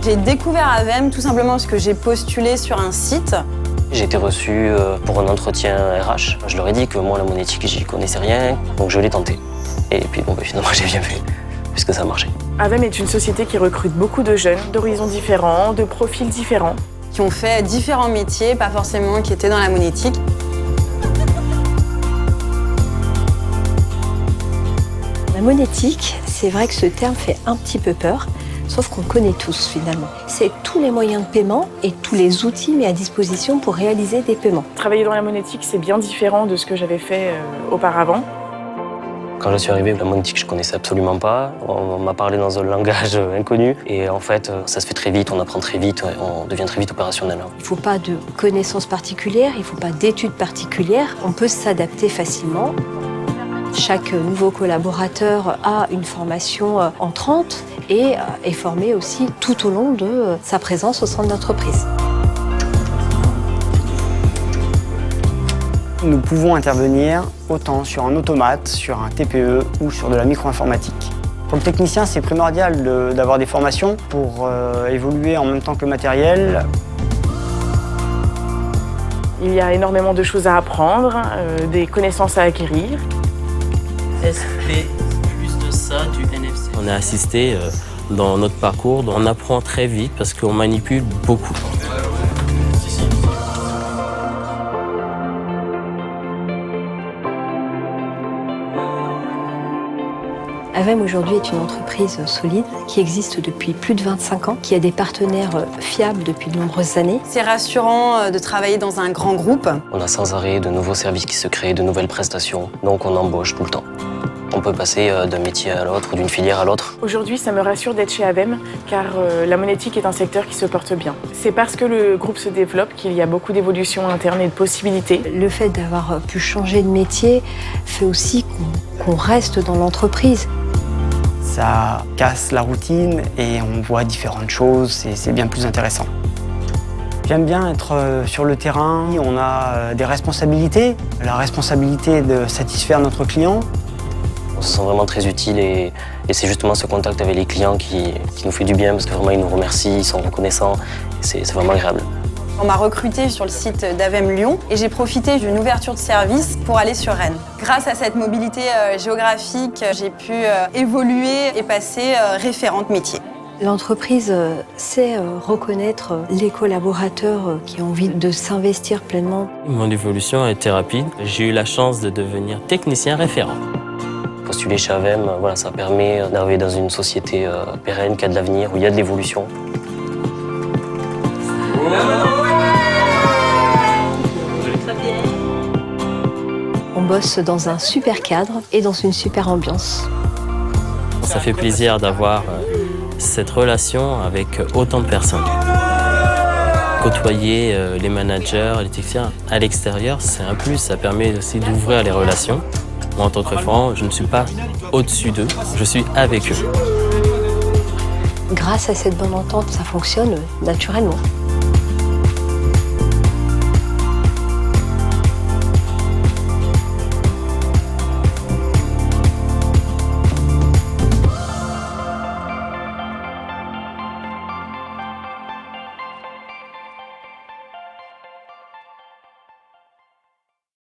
J'ai découvert AVEM tout simplement parce que j'ai postulé sur un site. J'ai été reçu pour un entretien RH. Je leur ai dit que moi, la monétique, j'y connaissais rien, donc je l'ai tenté. Et puis finalement, j'ai bien fait, puisque ça a marché. AVEM est une société qui recrute beaucoup de jeunes, d'horizons différents, de profils différents. Qui ont fait différents métiers, pas forcément qui étaient dans la monétique. La monétique, c'est vrai que ce terme fait un petit peu peur, sauf qu'on connaît tous finalement. C'est tous les moyens de paiement et tous les outils mis à disposition pour réaliser des paiements. Travailler dans la monétique, c'est bien différent de ce que j'avais fait auparavant. Quand je suis arrivé, la monétique, je ne connaissais absolument pas. On m'a parlé dans un langage inconnu. Et en fait, ça se fait très vite, on apprend très vite, on devient très vite opérationnel. Il ne faut pas de connaissances particulières, il ne faut pas d'études particulières. On peut s'adapter facilement. Chaque nouveau collaborateur a une formation entrante et est formé aussi tout au long de sa présence au sein de l'entreprise. Nous pouvons intervenir autant sur un automate, sur un TPE ou sur de la micro-informatique. Pour le technicien, c'est primordial d'avoir des formations pour évoluer en même temps que le matériel. Il y a énormément de choses à apprendre, des connaissances à acquérir. SP, plus de ça, du NFC. On a assisté dans notre parcours, on apprend très vite parce qu'on manipule beaucoup. AVEM aujourd'hui est une entreprise solide qui existe depuis plus de 25 ans, qui a des partenaires fiables depuis de nombreuses années. C'est rassurant de travailler dans un grand groupe. On a sans arrêt de nouveaux services qui se créent, de nouvelles prestations, donc on embauche tout le temps. On peut passer d'un métier à l'autre ou d'une filière à l'autre. Aujourd'hui, ça me rassure d'être chez AVEM car la monétique est un secteur qui se porte bien. C'est parce que le groupe se développe qu'il y a beaucoup d'évolutions internes et de possibilités. Le fait d'avoir pu changer de métier fait aussi qu'on reste dans l'entreprise. Ça casse la routine et on voit différentes choses et c'est bien plus intéressant. J'aime bien être sur le terrain, on a des responsabilités, la responsabilité de satisfaire notre client. On se sent vraiment très utile et c'est justement ce contact avec les clients qui nous fait du bien parce que vraiment ils nous remercient, ils sont reconnaissants, c'est vraiment agréable. On m'a recruté sur le site d'AVEM Lyon et j'ai profité d'une ouverture de service pour aller sur Rennes. Grâce à cette mobilité géographique, j'ai pu évoluer et passer référente métier. L'entreprise sait reconnaître les collaborateurs qui ont envie de s'investir pleinement. Mon évolution a été rapide. J'ai eu la chance de devenir technicien référent. Postuler chez AVEM, voilà, ça permet d'arriver dans une société pérenne, qui a de l'avenir, où il y a de l'évolution. On bosse dans un super cadre et dans une super ambiance. Ça fait plaisir d'avoir cette relation avec autant de personnes. Côtoyer les managers, les techniciens à l'extérieur, c'est un plus, ça permet aussi d'ouvrir les relations. Moi, en tant que référent, je ne suis pas au-dessus d'eux, je suis avec eux. Grâce à cette bonne entente, ça fonctionne naturellement.